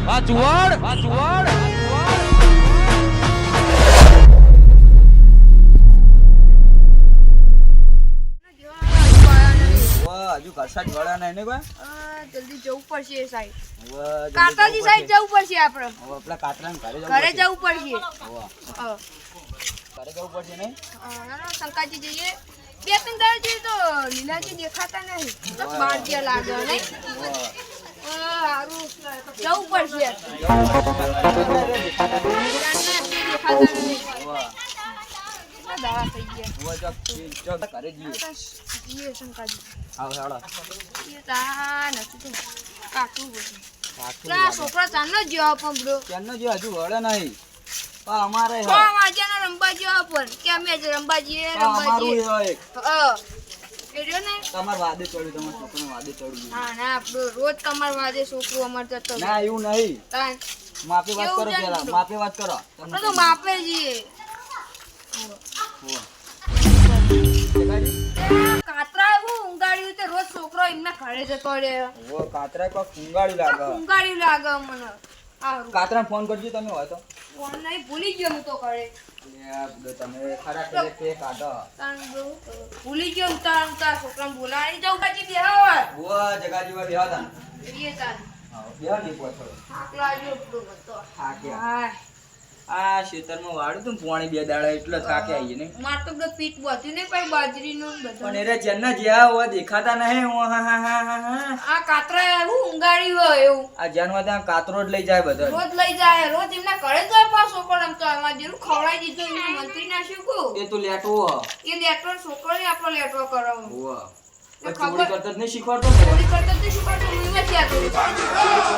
આ ચુવાડ હજુ ઘરસાટ વળા નહીં ને કોઈ જલ્દી જવું પડશે એ સાઈડ કાકાજી સાઈડ જવું પડશે આપણે હવે આપણા કાતરાને ઘરે જવું પડશે ઘરે જવું પડશે નહીં ના શંકાજી જઈએ બે ત્રણ દાડા જઈએ તો લીલાજી દેખાતા નહીં તો બહાર જે લાગે નહીં સારું જવું પડશે દેખાતા નહીં દવા થઈ ગયા ઘરે જઈએ શંકાજી આવ હેડો એ તા નથી તો કાટું બધું ના છોકરા ચાંદનો જેવા પણ બ્રો કેમનો જો હજુ વળે નહીં પણ અમારે 6 વાગ્યાના રંબા જેવા પણ કે અમે જ રંબા જઈએ અમારું એક એર્યો ને તમાર વાદે ચડ્યું તમાર છોકરાને વાદે ચડ્યું હા ના આપણો રોજ તમાર વાદે છોકરું અમાર જતો ના એવું નહીં માપે વાત કરો પેલા માપે વાત કરો આપણે તો માપે જઈએ કાતરા એવું ઊંઘાડ્યું તે રોજ છોકરો એમના ઘરે જતો રહે ઓ કાતરા કોક ઊંઘાડ્યું લાગે ઊંઘાડ્યું લાગે મને કાતરાને ફોન કરજો તમે હોય તો ફોન નહીં ભૂલી ગયો હું તો ઘરે તમે ખરા પેલે કે કાઢો ભૂલી ગયો હું તાર છોકરાને બોલાવી જાઉં કાજી બેહા હોય ઓ જગાજી વા બેહા તા એ તાર બેહા ની પોછો આકલા જો બધો હતો હા કે હા આ ખેતરમાં વાડું તું પોણી બે દાડા એટલે થાકે આવીએ ને માર તો બધું પીટ બોધ્યું ને પછી બાજરીનું બધું પણ એરે જેન્ના જ્યાં હોય દેખાતા નહીં આ કાતરા એવું ઊંઘાડ્યું હોય એવું આ જાનવા ત્યાં કાતરો જ લઈ જાય બધા રોજ લઈ જાય રોજ એમના ઘરે જાય પાછો પણ તો એમાં જેવું ખવડાવી દીધું એમનું મંત્રી ના શું એ તો લેટવો એ લેટો છોકરો ને આપણો લેટો કરાવો ચોરી કરતા જ નહીં શીખવાડતો ચોરી કરતા જ શીખવાડતો હું ક્યાં ચોરી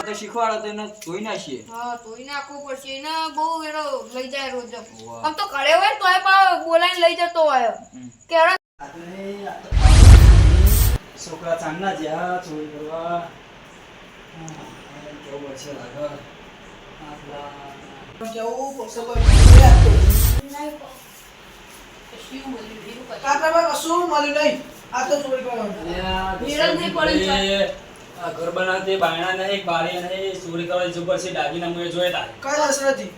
તો શીખવાડો તો એને ધોઈ નાખીએ હા ધોઈ નાખવું પડશે એને બહુ એનો લઈ જાય રોજ આમ તો ઘરે હોય તોય પણ બોલાઈને લઈ જતો હોય કેરા છોકરા ચાંદના જ્યાં ચોરી કરવા કેવું છે લાગે કેવું પડશે કાતરામાં કશું મળ્યું નહીં આ તો ચોરી કરવાનું આ ઘર બનાવતે બાયણા નહીં બારી નહીં ચોરી કરવા જબર છે દાગીના મુએ જોયા તા કઈ અસરથી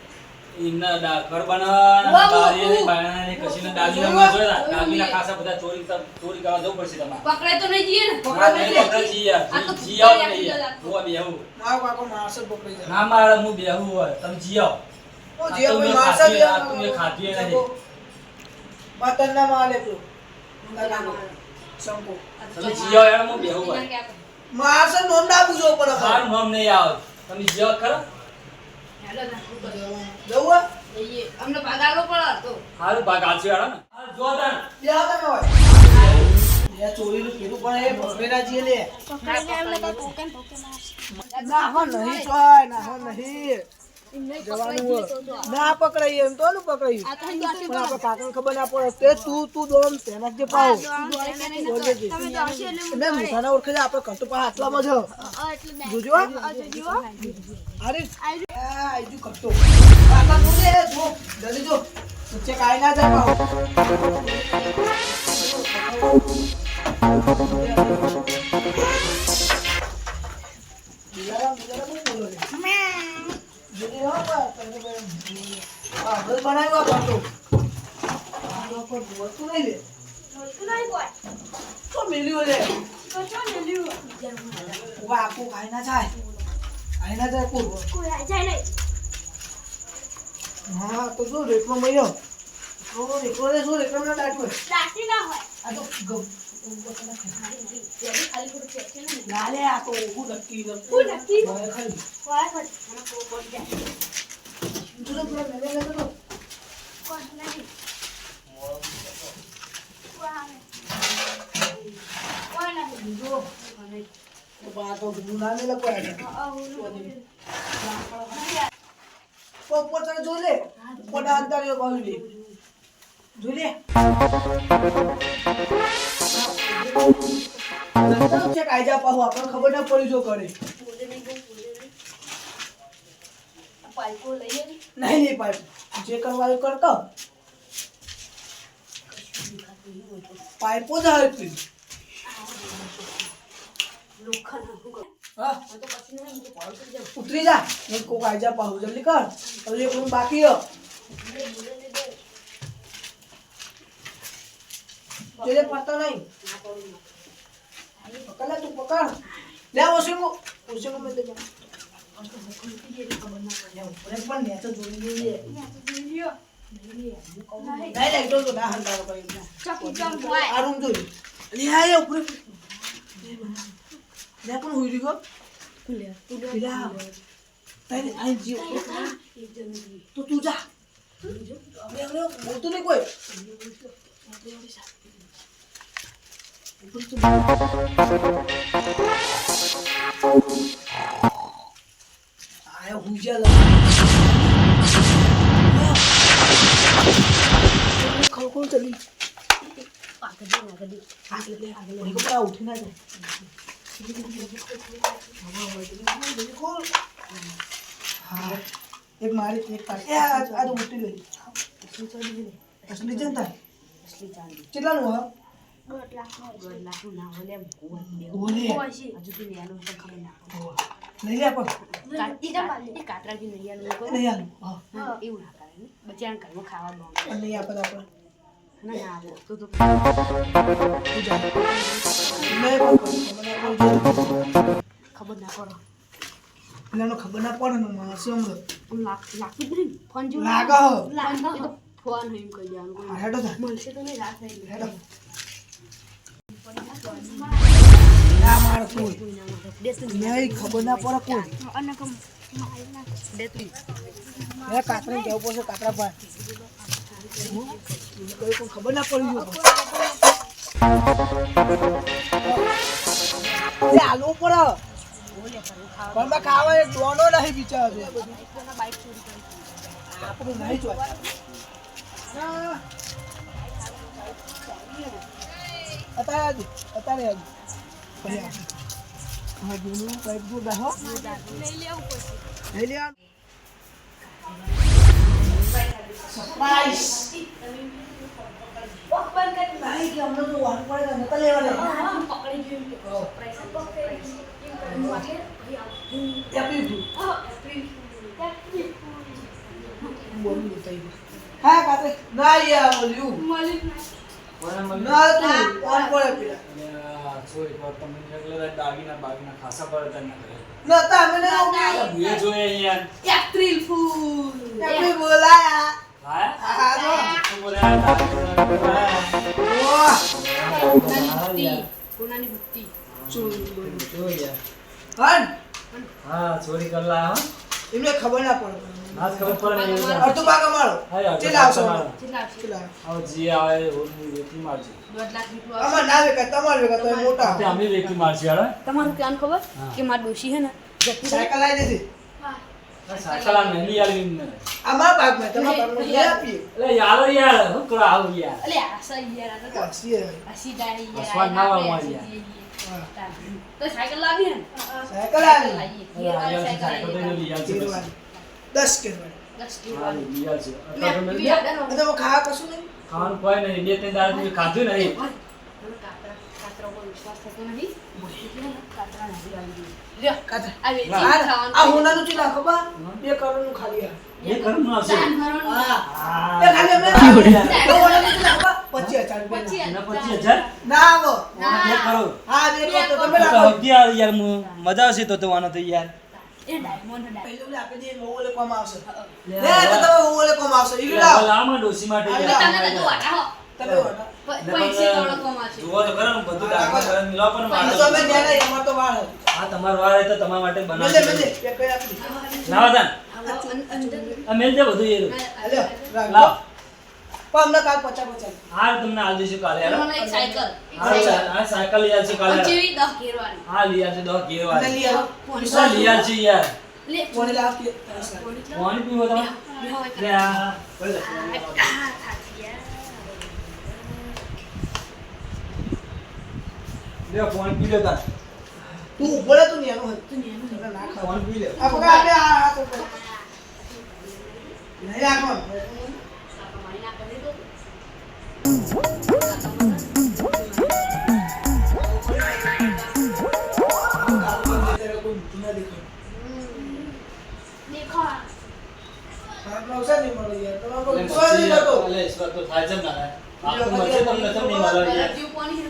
ઇના ઘર બનાવવા બારી નહીં બાયણા નહીં કશીના દાગીના મુએ જોયા તા દાગીના ખાસા બધા ચોરી કરવા જવું પડશે તમારે પકડાય તો નહીં જઈએ ને પકડાય જીયા જીયાઓ નહીં હું બેહું મારો કાકો મારસે પકડી જાય ના મારે હું બેહું હોય તમે જીયાઓ ઓ જીયા કોઈ મારસે તમે ખાતી નહીં માતરના માલે તું સંકો તમે જીયાઓ યાર હું બેહું હોય મારસે નોમ ના પૂછો પડે મારું નામ નહીં આવે તમે જીયાઓ ખરા હેલો ના જવું જઈએ અમને પગારો પડે તો હારું ભાગ આલજો યાર ને જો તાન યા તમે હોય યા ચોરીનું કીધું પણ એ ભગવેરા જીએ લે ના હો નહીં ચોય ના હો નહીં જવાનું ના પકડાય એમ તો નું પકડાયું પણ આપણે કાકાને ખબર ના પડે તે તું દોમ તેના જે પાવ એટલે મોટાના ઓળખે આપણે કંટુ પા આટલામાં જ જોજો અરે આઈજુ કટો કાકા તું દે જો જલ્દી જો નીચે કાઈ ના જાય પાવ બિલાડા બહુ બોલો રે જલ્દી હો બા તમે ઘર બનાવ્યો કાટો આ લોકો બોલતું નહીં લે બોલતું નહીં બોલ તો મિલ્યું લે તો ચો મેલ્યું વા કો કાઈ ના જાય કાઈ ના જાય કોઈ આ જાય નહીં હા તો જો રેટમાં મયો તો રેટો રે જો રેટમાં ના ડાટો લાટી ના હોય આ તો ખાલી થોડું છે ને લાલે આ તો હું નક્કી હું નક્કી ખાલી કોઈ પણ મને કોઈ જાય તું તો પૂરા મેલે લે તો કોઈ નહીં કોઈ નહીં જો બા તો ગુનું ના મેલે કોઈ પોપર તને જો લે પોડા અંદર યો બાવી લે જો લે છે કાયજા પાહુ આપણને ખબર ના પડી જો કરે પાઇપો લઈએ નહીં પાઇપ જે કરવા કરતો પાઇપો જ આવે તું લોખંડ હા ઉતરી જા એક કોક આઈ જા પાહુ જલ્દી કર હવે એક રૂમ બાકી હો જેલે પતો નહીં પકડ લે તું પકડ લે ઓશિંગો મેં દે પણ ને તો જોઈ લઈએ નહીં તો ના હંતારો કરી આ રૂમ જોઈ લે આ ઉપર લે પણ હોઈ રહ્યો લા તારે આઈ જીવ તો તું જા હવે બોલતો નહીં કોઈ આયો હુજા લા કોણ ચલી આગળ ઉઠી ના જાય હા એક મારી એક પાછી આ તો મોટી લઈ અસલી જનતા કેટલાનું હા 1.5 લાખનું ના ઓલે ઓલે હજુ તો લેવાનું તો ખબર ના લઈ લે પણ કાતરા જી નહીં આલું નહીં આલું હા એવું ના કરે ને બચ્ચાને ઘરમાં ખાવા દો નહીં આપે આપણે ના ના આપો તો ખબર ના પડો પેલાનો ખબર ના પડે ને માણસો લાગતું જ નહીં ફોન જો લાગે ફોન એમ કહી દેવાનું કોઈ હેડો થા મળશે તો નહીં રાત થઈ હેડો ના માર કોઈ નહીં ખબર ના પડે કોઈ અને કમ દેતી મે કાતરે જવું પડશે કાતરા ભાઈ કોઈ ખબર ના પડી ગયો એ આલુ પર પણ ખાવા એક દોનો નહીં બિચારો બાઈક ચોરી કરી આપણું નહીં જોય અત્યારે ભૈયા હા જોનું પાઇપ જો બેહો લઈ લેવું પડશે લઈ લે સરપ્રાઈઝ પકડ કરી નહીં કે અમને તો વાન પડે નતા લેવા દે પકડી ગયું સરપ્રાઈઝ હા કાતે ના યાર બોલ્યું ના તું કોણ પડે પેલા સોરી પર તમને રેગ્યુલર દાગીના બાગીના ખાસા પર તને ના તા મને ભૂએ જોઈએ યાર એપ્રિલ ફૂલ આપણે બોલાયા હા આ જો તું બોલાયા કોનાની બુટ્ટી હન હા ચોરી કરલા હા એમને ખબર ના પડે આજ ખબર પડે ને અડધો ભાગ અમારો ચેલા આવશો કેટલા આવશે ચેલા આવ જી આવે ઓની વેકી મારજી 1.5 લાખ રૂપિયા અમાર ના વેકા તમાર વેકા તો મોટા તે અમે વેકી મારજી યાર તમારું ક્યાં ખબર કે માર ડોશી હે ને જતી સાયકલ લાવી દીધી સાયકલ આ નહીં યાર અમાર ભાગ માં તમાર ભાગ માં લઈ આપીએ એટલે યાર યાર હું કરો આવ યાર અલે આ સહી યાર આ તો હસીએ હસી ડાળી યાર હસવા ના આવવા યાર. તો સાયકલ લાવી હે ને સાયકલ આવી લાવીએ સાયકલ તો યાર છે 10 કેરવાડી હા યાર છે અત્યારે તો યાર તમે ખાવા કશું નહીં ખાવાનું કોઈ નહીં બે ત્રણ દાડા થી ખાધું નહીં કાતરા ઉપર વિશ્વાસ થતો નથી કાતરા નથી આવી લ્યો કાતરા આ વેચી આ ખાવાનું હોનાનું ચીલા ખબર 2 કરોડ નું ખાલી આ એ કરનું આવશે દાન ભરવાનું હા હા એ ખાલી અમે હોનાનું ચીલા ખબર 25000 રૂપિયા એના 25000 ના આવો એક કરો હા 2 કરોડ તો તમે તો લાવો યાર યાર મજા આવશે તો આનો તો યાર એ ડાયમંડ પહેલું આપી દે ઓલે કોમ આવશે લે તો તમે ઓલે કોમ આવશે ઈ લાવ લામાં ડોસી માટે તમે તો વાટા હો તમે વાળા પૈસે થોડો કમાશે જુઓ તો ખરા ને બધું ડાકમાં કરે મિલો પણ આ તો અમે નેના અમાર તો વાળ આ તમારો વાર તો તમારા માટે મેલે બનાવશે મેલે એક કઈ આપી લાવા દાન અંદર આ મેલ દે બધું એ લે રાખ લાવ પણ અમને કાલ 50 આ તમને આલ દઈશું કાલે યાર મને એક સાયકલ આ સાયકલ લઈ આવશે કાલે જેવી 10 ઘેરવાની હા લઈ આવશે 10 ઘેર અને વાળી લઈ આવો પૈસા લઈ આવશે યાર લે કોને લાવ કે પાણી પીવો તમે લે આ લે પાણી પી લે તાર તું બોલે તું નેનો હે તું નેનો ના ખાવ પાણી પી લે આ પકડ આપે આ તો નહીં રાખો તારા અવસર નહીં મળે યાર તમારો કોઈ વિશ્વાસ નહીં થતો અલે ઈશ્વર તો થાય છે ને તારે. આખું મળશે તમને ચમ નહીં મળે યાર. જીવ કોની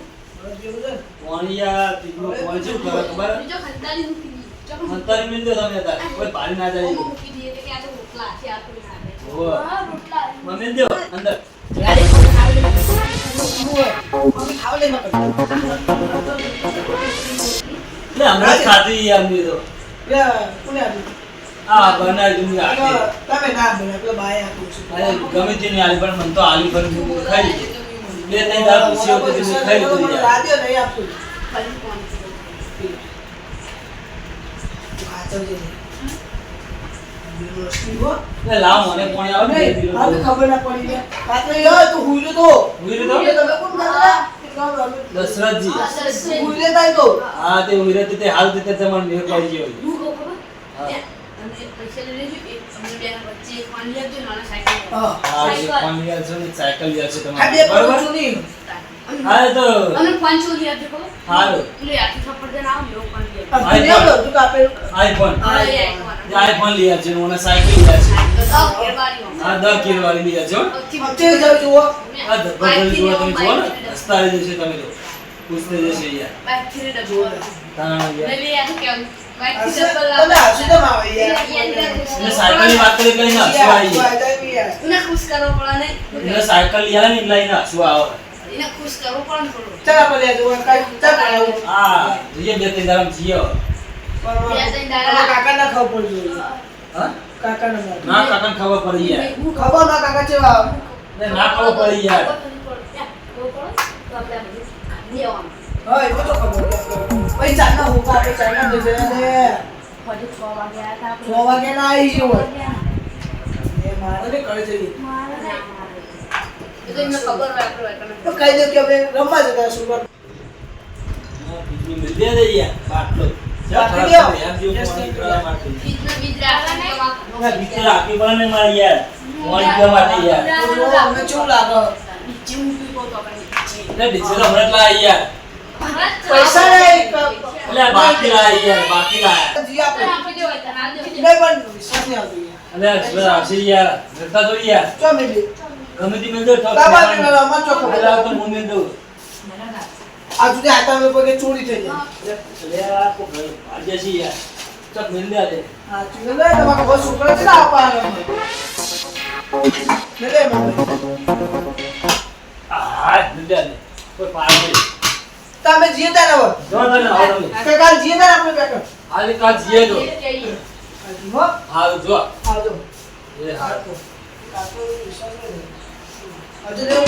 મને જેવું છે ને. કોણ યાર તીકડો કોણ છે ખબર ખબર બીજો ખંતારી મૂકી દી ચલો અંતરી મિલ દો તમે તાર કોઈ પાડી ના જાય. ઓમો મૂકી દીએ કે આ તો રોટલા છે આ તો ના આવે ઓહો. હા રોટલા મને દો અંદર. ગાડી પર ખાવી લે મમ્મી ખાવા લે ના કરતા લે હમણાં જ ખાધી યાર મેં તો. યા કોને આપ્યું આ બનાવી દઉં યાર. તમે ના બને પેલો બાય આપ્યું છે અરે ગમે તે નહીં આલી પણ મને તો આલી પર ખાઈ. બે ત્રણ દાળ પૂછી હોતી તો મેં ખાઈ લીધું યાર. રાધ્યો નહીં આપતું ખાલી કોણ છે ખાતર છે યુનિવર્સિટી હો લે લાવ મને પાણી આવે ને નહીં, પીલો હવે તો. ખબર ના પડી લે રાત્રે યાર તું હુઈ તો ઉઈ રહ્યો એટલે તો? તમે કોણ ખાતા કેટલા વાગે? દશરથજી. હુઈ લેતા તો હા તે ઉઈ રહ્યો તે હાલ તે તમારે મેં કરી ગયો. હું કહું ખબર હા. અને પૈસા લઈ લેજો એક અમને બે વચ્ચે એક પાણી આપજો નાના સાયકલ હા હા જે પાણી યાર છે ને સાયકલ યાર છે આ તમારે. બે બરોબર? કરું છું નહીં હા એ તો અને 500 લઈ આપજો ખબર હારું. એટલે આથી થપ્પડ દે ના આવ લો પાણી આ તું લે લો તું કાપે આઈફોન. હા જે આઈફોન લઈ આવશે ને મને સાયકલ લઈ આવશે. હા 10 કિલો વાળી લઈ આવજો. વચ્ચે જાવ જુઓ આ ધબ્બા જોઈ જોવા તમે જુઓ ને હસતા આવી જશે તમે તો. પૂછતે જશે યાર. તાણા યાર. હશે તમે હસી તો આવે યાર એને સાયકલની વાત કરી એટલે એને હસવું આવી જાય. એને ખુશ કરવો પડે ને એને સાયકલ લઈ આવે ને એટલે એને હસવું આવે. એને ખુશ કરવો પડે ને થોડું ચલા પર લે જો કઈ ચા બનાવું હા જોઈએ બે ત્રણ દાડા જીએ હવે. કાકા ના ખાવ પડી હા કાકા ના ના કાકાને ખબર પડી યાર. ખબર ના કાકા ચેવા ને ના ખબર પડી યાર. હા એ તો ખબર ભાઈ ચાના હોકા આપણે ચાના દે દે 6 વાગે ના આવી ગયો એ મારે ને કરે છે તો કઈ દે કે આપણે રમવા જતા સુરત હા, બીજું મિલ દે દે યાર બાટલો. બાટલો યાર, લ્યો. યાર જેવું Yes, પાણી thank you. પીવા માટે. બીજ ના, બીજું રાખવી પડે ને મારે યાર. પાણી પીવા માટે યાર. તો અમને કેવું લાગે એટલે ડીઝલ હમણાં જ લાવી યાર. પૈસા નહીં એટલે આ બાકી લાવી યાર, બાકી લાયા. જી આપણે નહીં પણ વિશ્વાસ નહીં આવતો યાર એટલે આ આવશે યાર. જતા તો યાર. ચો મિલી ગમે તે મિલ દો તો. તાબા ને રમવા ચો એટલે આ તો હું મિલ દઉં. આ સુધી આતા મે પગે ચોરી થઈ જાય એટલે આ કોઈ આજે છે યાર. ચક મિલ દે આજે. હા ચુને લે તમારો બસ છોકરા છે ને આપવાનો લે લે મમ્મી હા, મિલ દે આજે. કોઈ પાર નહીં. તમે જીએ તા ને જો તને આવડે નહીં. કે કાલ જીએ તા આપણે કાકા આજે કાલ જીએ તો. હો હારું જો. આવજો એ હારું. કાકો વિશ્વાસ નહીં આજે લેવું